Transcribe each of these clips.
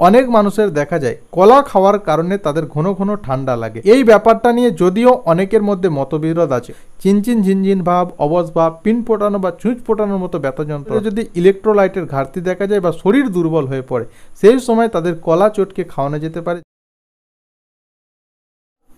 অনেক মানুষের দেখা যায় কলা খাওয়ার কারণে তাদের ঘন ঘন ঠান্ডা লাগে। এই ব্যাপারটা নিয়ে যদিও অনেকের মধ্যে মতবিরোধ আছে, চিনচিন ঝিনঝিন ভাব, অবশ ভাব, পিন ফোটানো বা ছুঁচ ফোটানোর মতো ব্যথা যন্ত্রণা, যদি ইলেকট্রোলাইটের ঘাটতি দেখা যায় বা শরীর দুর্বল হয়ে পড়ে, সেই সময় তাদের কলা চটকে খাওয়ানো যেতে পারে।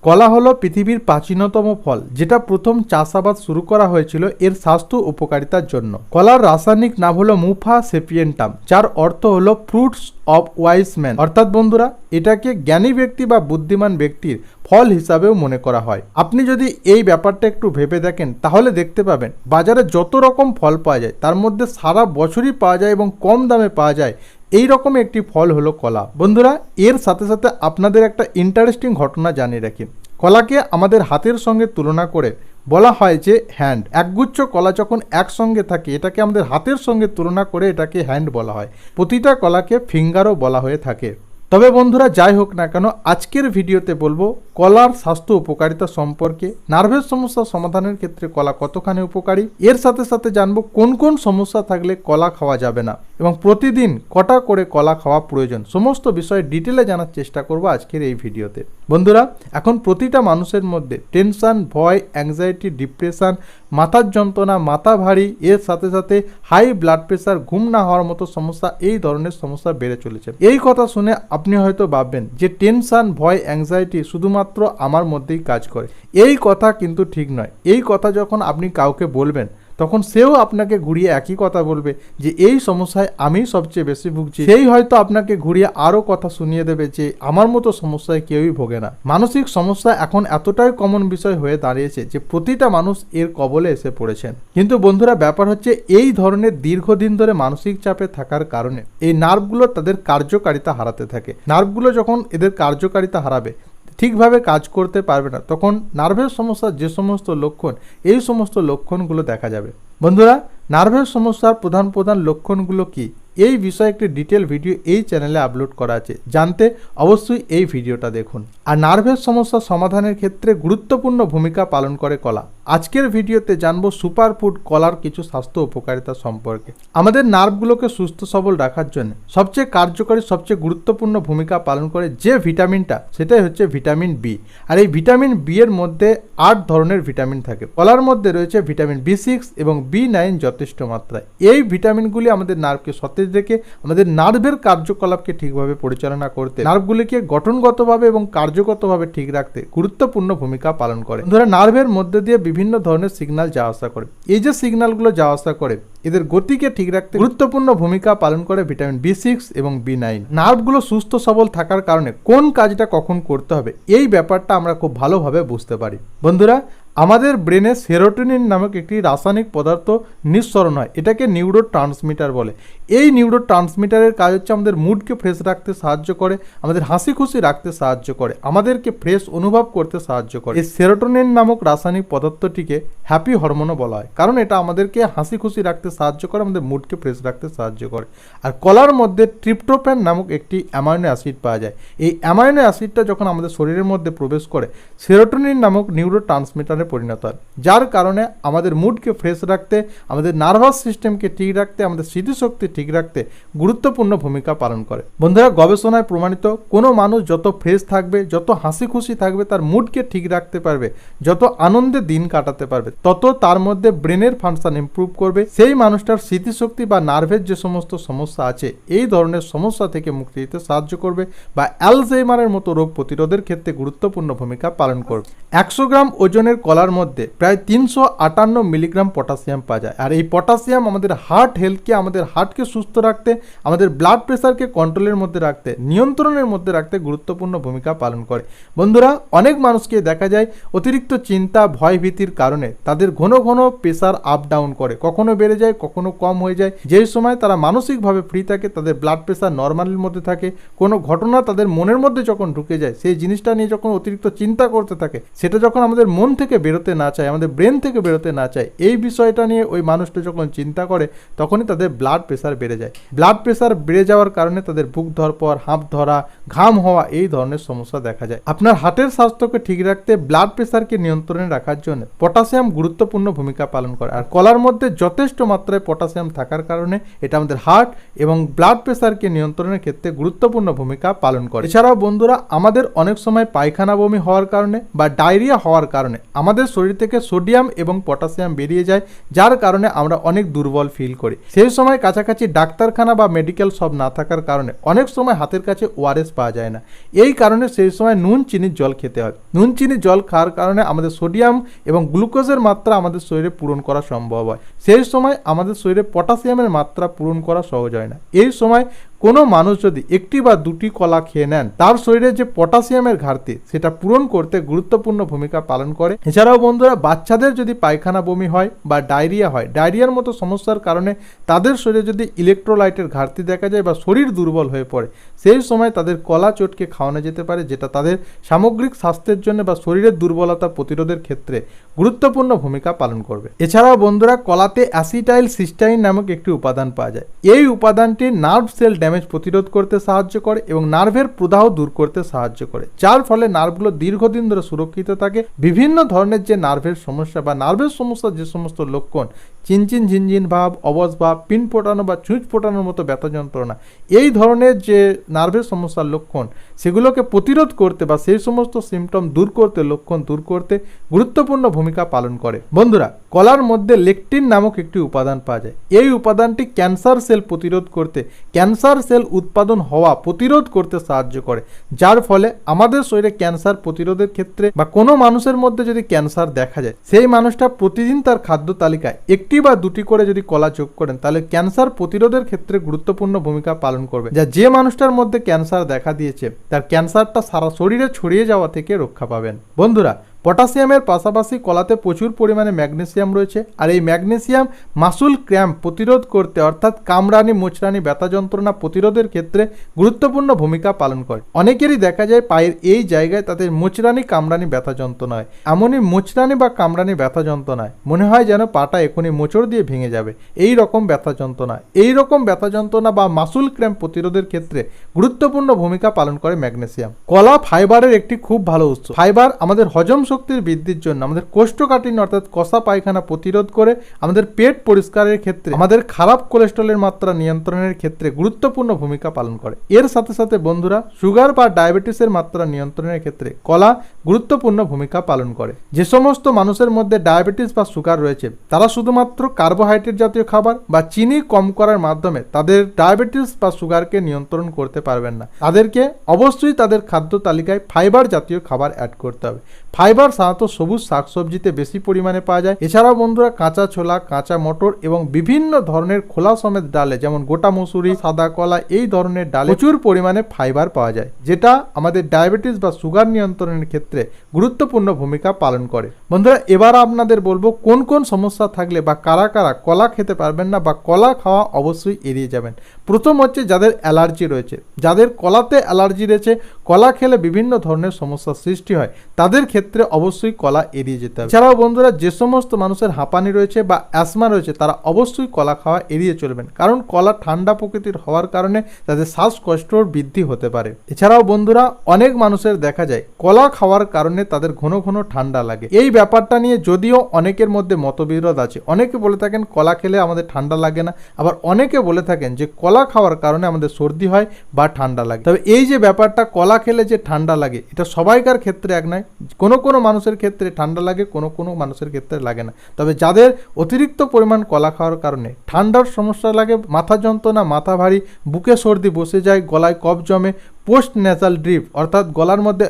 কলা হলো পৃথিবীর প্রাচীনতম ফল, যেটা প্রথম চাষাবাদ শুরু করা হয়েছিল এর স্বাস্থ্য উপকারিতার জন্য। কলার রাসায়নিক নাম হলো মুফা সেপিয়েন্টাম, যার অর্থ হলো ফ্রুটস অফ ওয়াইজ ম্যান। অর্থাৎ বন্ধুরা, এটাকে জ্ঞানী ব্যক্তি বা বুদ্ধিমান ব্যক্তির ফল হিসাবেও মনে করা হয়। আপনি যদি এই ব্যাপারটা একটু ভেবে দেখেন, তাহলে দেখতে পাবেন বাজারে যত রকম ফল পাওয়া যায় তার মধ্যে সারা বছরই পাওয়া যায় এবং কম দামে পাওয়া যায় এই রকম একটি ফল হলো কলা। বন্ধুরা, এর সাথে সাথে আপনাদের একটা ইন্টারেস্টিং ঘটনা জানিয়ে রাখি। কলাকে আমাদের হাতের সঙ্গে তুলনা করে বলা হয় যে হ্যান্ড। একগুচ্ছ কলা যখন একসঙ্গে থাকে, এটাকে আমাদের হাতের সঙ্গে তুলনা করে এটাকে হ্যান্ড বলা হয়। প্রতিটা কলাকে ফিঙ্গারও বলা হয়ে থাকে। তবে বন্ধুরা, যাই হোক না কেন, আজকের ভিডিওতে বলবো কলার স্বাস্থ্য উপকারিতা সম্পর্কে, নার্ভের সমস্যা সমাধানের ক্ষেত্রে কলা কতখানি উপকারী, এর সাথে সাথে জানবো কোন কোন সমস্যা থাকলে কলা খাওয়া যাবে না এবং প্রতিদিন কটা করে কলা খাওয়া প্রয়োজন। সমস্ত বিষয়ে ডিটেলে জানার চেষ্টা করব আজকের এই ভিডিওতে। বন্ধুরা, এখন প্রতিটা মানুষের মধ্যে টেনশন, ভয়, অ্যাংজাইটি, ডিপ্রেশন, মাথার যন্ত্রণা, মাথা ভারী, এর সাথে সাথে হাই ব্লাড প্রেশার, ঘুম না হওয়ার মতো সমস্যা, এই ধরনের সমস্যা বেড়ে চলেছে। এই কথা শুনে আপনি হয়তো ভাববেন যে টেনশন, ভয়, অ্যাংজাইটি শুধুমাত্র আমার মধ্যেই কাজ করে। এই কথা কিন্তু ঠিক নয়। এই কথা যখন আপনি কাউকে বলবেন, তখন সেও আপনাকে ঘুরিয়ে একই কথা বলবে যে এই সমস্যায় আমি সবচেয়ে বেশি ভুগছি। সেই হয়তো আপনাকে ঘুরিয়ে আরও কথা শুনিয়ে দেবে যে আমার মতো সমস্যায় কেউই ভোগে না। মানসিক সমস্যা এখন এতটাই কমন বিষয় হয়ে দাঁড়িয়েছে যে প্রতিটা মানুষ এর কবলে এসে পড়েছেন। কিন্তু বন্ধুরা, ব্যাপার হচ্ছে এই ধরনের দীর্ঘদিন ধরে মানসিক চাপে থাকার কারণে এই নার্ভগুলো তাদের কার্যকারিতা হারাতে থাকে। নার্ভগুলো যখন এদের কার্যকারিতা হারাবে, ঠিকভাবে কাজ করতে পারবে না, তখন নার্ভের সমস্যার যে সমস্ত লক্ষণ, এই সমস্ত লক্ষণগুলো দেখা যাবে। বন্ধুরা, নার্ভের সমস্যার প্রধান প্রধান লক্ষণগুলো কি, এই বিষয়ে একটি ডিটেল ভিডিও এই চ্যানেলে আপলোড করা আছে। জানতে অবশ্যই এই ভিডিওটা দেখুন। আর নার্ভের সমস্যা সমাধানের ক্ষেত্রে গুরুত্বপূর্ণ ভূমিকা পালন করে কলা। আজকের ভিডিওতে জানবো সুপারফুড কলার কিছু স্বাস্থ্য উপকারিতা সম্পর্কে। আমাদের নার্ভগুলোকে সুস্থ সবল রাখার জন্য সবচেয়ে কার্যকরী, সবচেয়ে গুরুত্বপূর্ণ ভূমিকা পালন করে যে ভিটামিনটা, সেটাই হচ্ছে ভিটামিন বি। আর এই ভিটামিন বি এর মধ্যে 8 ধরনের ভিটামিন থাকে। কলার মধ্যে রয়েছে ভিটামিন B6 এবং B9 যথেষ্ট মাত্রায়। এই ভিটামিনগুলি আমাদের নার্ভকে সতেজ রেখে আমাদের নার্ভের কার্যকলাপকে ঠিকভাবে পরিচালনা করতে, নার্ভগুলিকে গঠনগতভাবে এবং কার্যগতভাবে ঠিক রাখতে গুরুত্বপূর্ণ ভূমিকা পালন করে। ধরে নার্ভের মধ্যে দিয়ে বিভিন্ন ধরনের সিগন্যাল যাওয়া আসা করে। এই যে সিগন্যালগুলো যাওয়া আসা করে, এদের গতিকে ঠিক রাখতে গুরুত্বপূর্ণ ভূমিকা পালন করে ভিটামিন B6 এবং B9। নার্ভগুলো সুস্থ সবল থাকার কারণে কোন কাজটা কখন করতে হবে, এই ব্যাপারটা আমরা খুব ভালোভাবে বুঝতে পারি। বন্ধুরা, আমাদের ব্রেনে সেরোটোনিন নামক একটি রাসায়নিক পদার্থ নিঃসরণ হয়, এটাকে নিউরো ট্রান্সমিটার বলে। এই নিউরো ট্রান্সমিটারের কাজ হচ্ছে আমাদের মুডকে ফ্রেশ রাখতে সাহায্য করে, আমাদের হাসি খুশি রাখতে সাহায্য করে, আমাদেরকে ফ্রেশ অনুভব করতে সাহায্য করে। এই সেরোটোনিন নামক রাসায়নিক পদার্থটিকে হ্যাপি হরমোনও বলা হয়, কারণ এটা আমাদেরকে হাসি খুশি রাখতে সাহায্য করে, আমাদের মুডকে ফ্রেশ রাখতে সাহায্য করে। আর কলার মধ্যে ট্রিপ্টোফ্যান নামক একটি অ্যামাইনো অ্যাসিড পাওয়া যায়। এই অ্যামাইনো অ্যাসিডটা যখন আমাদের শরীরের মধ্যে প্রবেশ করে, সেরোটোনিন নামক নিউরো ট্রান্সমিটারে পরিণত হয়, যার কারণে আমাদের মুডকে ফ্রেশ রাখতে, আমাদের নার্ভাস সিস্টেমকে ঠিক রাখতে, আমাদের স্মৃতিশক্তি ঠিক রাখতে গুরুত্বপূর্ণ ভূমিকা পালন করে। বন্ধুরা, গবেষণায় প্রমাণিত, কোনো মানুষ যত ফ্রেশ থাকবে, যত হাসি খুশি থাকবে, তার মুডকে ঠিক রাখতে পারবে, যত আনন্দে দিন কাটাতে পারবে, তত তার মধ্যে ব্রেনের ফাংশন ইমপ্রুভ করবে। সেই মানুষটার স্মৃতিশক্তি বা নার্ভের যে সমস্ত সমস্যা আছে, এই ধরনের সমস্যা থেকে মুক্তি দিতে সাহায্য করবে বা অ্যালজাইমারের মতো রোগ প্রতিরোধের ক্ষেত্রে গুরুত্বপূর্ণ ভূমিকা পালন করবে। 100 গ্রাম ওজনের কলার মধ্যে প্রায় 358 মিলিগ্রাম পটাশিয়াম পাওয়া যায়। আর এই পটাশিয়াম আমাদের হার্ট হেলথকে, আমাদের হার্টকে সুস্থ রাখতে, আমাদের ব্লাড প্রেশারকে কন্ট্রোলের মধ্যে রাখতে, নিয়ন্ত্রণের মধ্যে রাখতে গুরুত্বপূর্ণ ভূমিকা পালন করে। বন্ধুরা, অনেক মানুষকে দেখা যায় অতিরিক্ত চিন্তা, ভয় ভীতির কারণে তাদের ঘন ঘন প্রেশার আপ ডাউন করে, কখনো বেড়ে যায়, কখনো কম হয়ে যায়। যেই সময় তারা মানসিকভাবে ফ্রি থাকে, তাদের ব্লাড প্রেশার নর্মালের মধ্যে থাকে, কোনো ঘটনা তাদের মনের মধ্যে যখন ঢুকে যায়, সেই জিনিসটা নিয়ে যখন অতিরিক্ত চিন্তা করতে থাকে, সেটা যখন আমাদের মন থেকে বেরোতে না চায়, আমাদের ব্রেন থেকে বেরোতে না চায়, এই বিষয়টা নিয়ে ওই মানুষটা যখন চিন্তা করে তখনই তাদের ব্লাড প্রেশার বেড়ে যায়। ব্লাড প্রেশার বেড়ে যাওয়ার কারণে তাদের বুক ধরপড়, হাঁপ ধরা, ঘাম হওয়া এই ধরনের সমস্যা দেখা যায়। আপনার হার্টের স্বাস্থ্যকে ঠিক রাখতে, ব্লাড প্রেশারকে নিয়ন্ত্রণে রাখার জন্য পটাশিয়াম গুরুত্বপূর্ণ ভূমিকা পালন করে। আর কলার মধ্যে যথেষ্ট মাত্রায় পটাশিয়াম থাকার কারণে এটা আমাদের হার্ট এবং ব্লাড প্রেশারকে নিয়ন্ত্রণের ক্ষেত্রে গুরুত্বপূর্ণ ভূমিকা পালন করে। এছাড়াও বন্ধুরা, আমাদের অনেক সময় পায়খানা বমি হওয়ার কারণে বা ডায়রিয়া হওয়ার কারণে আমাদের শরীর থেকে সোডিয়াম এবং পটাশিয়াম বেরিয়ে যায়, যার কারণে আমরা অনেক দুর্বল ফিল করি। সেই সময় কাছাকাছি ডাক্তারখানা বা মেডিকেল শপ না থাকার কারণে অনেক সময় হাতের কাছে ওআরএস পাওয়া যায় না। এই কারণে সেই সময় নুন চিনির জল খেতে হয়। নুন চিনির জল খাওয়ার কারণে আমাদের সোডিয়াম এবং গ্লুকোজের মাত্রা আমাদের শরীরে পূরণ করা সম্ভব হয়। সেই সময় আমাদের শরীরে পটাশিয়ামের মাত্রা পূরণ করা সহজ হয় না। এই সময় কোনো মানুষ যদি একটি বা দুটি কলা খেয়ে নেন, তার শরীরে যে পটাশিয়ামের ঘাটতি সেটা পূরণ করতে গুরুত্বপূর্ণ ভূমিকা পালন করে। এছাড়াও বন্ধুরা, বাচ্চাদের যদি পায়খানা বমি হয় বা ডায়রিয়া হয়, ডায়রিয়ার মতো সমস্যার কারণে তাদের শরীরে যদি ইলেকট্রোলাইটের ঘাটতি দেখা যায় বা শরীর দুর্বল হয়ে পড়ে, সেই সময় তাদের কলা চটকে খাওয়ানো যেতে পারে, যেটা তাদের সামগ্রিক স্বাস্থ্যের জন্য বা শরীরের দুর্বলতা প্রতিরোধের ক্ষেত্রে গুরুত্বপূর্ণ ভূমিকা পালন করবে। এছাড়াও বন্ধুরা, কলাতে অ্যাসিটাইল সিস্টাইন নামক একটি উপাদান পাওয়া যায়। এই উপাদানটি নার্ভ সেল ড্যামেজ প্রতিরোধ করতে সাহায্য করে এবং নার্ভের প্রদাহ দূর করতে সাহায্য করে, যার ফলে নার্ভগুলো দীর্ঘদিন ধরে সুরক্ষিত থাকে। বিভিন্ন ধরনের যে নার্ভের সমস্যা বা নার্ভের সমস্যা যে সমস্ত লক্ষণ, চিনচিন ঝিনঝিন ভাব, অবশ ভাব, পিন ফোটানো বা চুঁচ ফোটানোর মতো ব্যথা যন্ত্রণা, এই ধরনের যে নার্ভের সমস্যার লক্ষণ, সেগুলোকে প্রতিরোধ করতে বা সেই সমস্ত সিমটম দূর করতে, লক্ষণ দূর করতে গুরুত্বপূর্ণ ভূমিকা পালন করে। বন্ধুরা, কলার মধ্যে লেকটিন নামক একটি উপাদান পাওয়া যায়। এই উপাদানটি ক্যান্সার সেল প্রতিরোধ করতে, ক্যান্সার সেল উৎপাদন হওয়া প্রতিরোধ করতে সাহায্য করে, যার ফলে আমাদের শরীরে ক্যান্সার প্রতিরোধের ক্ষেত্রে বা কোনো মানুষের মধ্যে যদি ক্যান্সার দেখা যায়, সেই মানুষটা প্রতিদিন তার খাদ্য তালিকায় একটি বা দুটি করে যদি কলা যোগ করেন, তাহলে ক্যান্সার প্রতিরোধের ক্ষেত্রে গুরুত্বপূর্ণ ভূমিকা পালন করবে, যা যে মানুষটার মধ্যে ক্যান্সার দেখা দিয়েছে তার ক্যান্সারটা সারা শরীরে ছড়িয়ে যাওয়া থেকে রক্ষা পাবেন। বন্ধুরা, পটাশিয়ামের পাশাপাশি কলাতে প্রচুর পরিমাণে ম্যাগনেসিয়াম রয়েছে, আর এই ম্যাগনেসিয়াম মাসুল ক্র্যাম্প প্রতিরোধ করতে, অর্থাৎ কামড়ানি, মোচড়ানি, ব্যথা যন্ত্রণা প্রতিরোধের ক্ষেত্রে গুরুত্বপূর্ণ ভূমিকা পালন করে। অনেকেরই দেখা যায় পায়ের এই জায়গায় তাদের মোচড়ানি, কামড়ানি, ব্যথা যন্ত্রণা হয়। এমনই মোচড়ানি বা কামড়ানি ব্যথা যন্ত্রণায় মনে হয় যেন পাটা এখনই মোচড় দিয়ে ভেঙে যাবে, এই রকম ব্যথা যন্ত্রণা। এই রকম ব্যথা যন্ত্রণা বা মাসুল ক্র্যাম্প প্রতিরোধের ক্ষেত্রে গুরুত্বপূর্ণ ভূমিকা পালন করে ম্যাগনেসিয়াম। কলা ফাইবারের একটি খুব ভালো উৎস। ফাইবার আমাদের হজম শক্তির বৃদ্ধির জন্য, আমাদের কোষ্ঠকাঠিন্য অর্থাৎ কষা পায়খানা প্রতিরোধ করে, আমাদের পেট পরিষ্কারের ক্ষেত্রে, আমাদের খারাপ কোলেস্ট্রলের মাত্রা নিয়ন্ত্রণের ক্ষেত্রে গুরুত্বপূর্ণ ভূমিকা পালন করে। এর সাথে সাথে বন্ধুরা, সুগার বা ডায়াবেটিসের মাত্রা নিয়ন্ত্রণের ক্ষেত্রে কলা গুরুত্বপূর্ণ ভূমিকা পালন করে। যে সমস্ত মানুষের মধ্যে ডায়াবেটিস বা সুগার রয়েছে, তারা শুধুমাত্র কার্বোহাইড্রেট জাতীয় খাবার বা চিনি কম করার মাধ্যমে তাদের ডায়াবেটিস বা সুগারকে নিয়ন্ত্রণ করতে পারবেন না। তাদেরকে অবশ্যই তাদের খাদ্য তালিকায় ফাইবার জাতীয় খাবার অ্যাড করতে হবে। ফাইবার সাধারণত সবুজ শাকসবজিতে বেশি পরিমাণে পাওয়া যায়। এছাড়াও বন্ধুরা, কাঁচা ছোলা, কাঁচা মটর এবং বিভিন্ন ধরনের খোলা সমেত ডালে, যেমন গোটা মসুরি, সাদা কলা, এই ধরনের ডালে প্রচুর পরিমাণে ফাইবার পাওয়া যায়, যেটা আমাদের ডায়াবেটিস বা সুগার নিয়ন্ত্রণের ক্ষেত্রে গুরুত্বপূর্ণ ভূমিকা পালন করে। বন্ধুরা, এবার আপনাদের বলবো কোন কোন সমস্যা থাকলে বা কারা কারা কলা খেতে পারবেন না বা কলা খাওয়া অবশ্যই এড়িয়ে যাবেন। প্রথম হচ্ছে যাদের অ্যালার্জি রয়েছে, যাদের কলাতে অ্যালার্জি রয়েছে, কলা খেলে বিভিন্ন ধরনের সমস্যার সৃষ্টি হয়, তাদের ক্ষেত্রে অবশ্যই কলা এড়িয়ে যেতে হবে। এছাড়াও বন্ধুরা, যে সমস্ত মানুষের হাঁপানি রয়েছে বা অ্যাসমা রয়েছে, তারা অবশ্যই কলা খাওয়া এড়িয়ে চলবেন, কারণ কলা ঠান্ডা প্রকৃতির হওয়ার কারণে তাদের শ্বাসকষ্টর বৃদ্ধি হতে পারে। এছাড়াও বন্ধুরা, অনেক মানুষের দেখা যায় কলা খাওয়ার কারণে তাদের ঘন ঘন ঠান্ডা লাগে। এই ব্যাপারটা নিয়ে যদিও অনেকের মধ্যে মতবিরোধ আছে। অনেকে বলে থাকেন কলা খেলে আমাদের ঠান্ডা লাগে না, আবার অনেকে বলে থাকেন যে কলা খাওয়ার কারণে আমাদের সর্দি হয় বা ঠান্ডা লাগে। তবে এই যে ব্যাপারটা, কলা খেলে যে ঠান্ডা লাগে, এটা সবাইকার ক্ষেত্রে এক নয়। কোনো কোনো মানুষের ক্ষেত্রে ঠান্ডা লাগে, কোনো কোনো মানুষের ক্ষেত্রে লাগে না। তবে যাদের অতিরিক্ত পরিমাণ কলা খাওয়ার কারণে ঠান্ডার সমস্যা লাগে, মাথা যন্ত্রণা, মাথা ভারী, বুকে সর্দি বসে যায়, গলায় কফ জমে, পোস্ট ন্যাসাল ড্রিপ অর্থাৎ গলার মধ্যে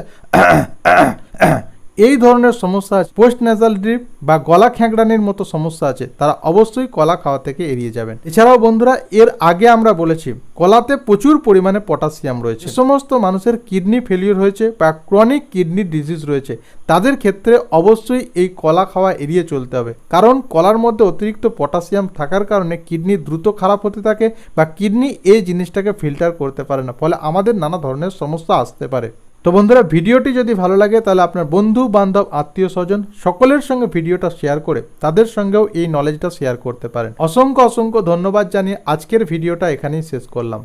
এই ধরনের সমস্যা আছে, পোস্ট ন্যাসাল ড্রিপ বা গলা খ্যাঁকড়ানির মতো সমস্যা আছে, তারা অবশ্যই কলা খাওয়া থেকে এড়িয়ে যাবেন। এছাড়াও বন্ধুরা, এর আগে আমরা বলেছি কলাতে প্রচুর পরিমাণে পটাশিয়াম রয়েছে। সমস্ত মানুষের কিডনি ফেলিওর হয়েছে বা ক্রনিক কিডনি ডিজিজ রয়েছে, তাদের ক্ষেত্রে অবশ্যই এই কলা খাওয়া এড়িয়ে চলতে হবে, কারণ কলার মধ্যে অতিরিক্ত পটাশিয়াম থাকার কারণে কিডনি দ্রুত খারাপ হতে থাকে বা কিডনি এই জিনিসটাকে ফিল্টার করতে পারে না, ফলে আমাদের নানা ধরনের সমস্যা আসতে পারে। তো বন্ধুরা, ভিডিওটি যদি ভালো লাগে তাহলে আপনার বন্ধু বান্ধব আত্মীয় স্বজন সকলের সঙ্গে ভিডিওটা শেয়ার করে তাদের সঙ্গেও এই নলেজটা শেয়ার করতে পারেন। অসংখ্য অসংখ্য ধন্যবাদ জানিয়ে আজকের ভিডিওটা এখানেই শেষ করলাম।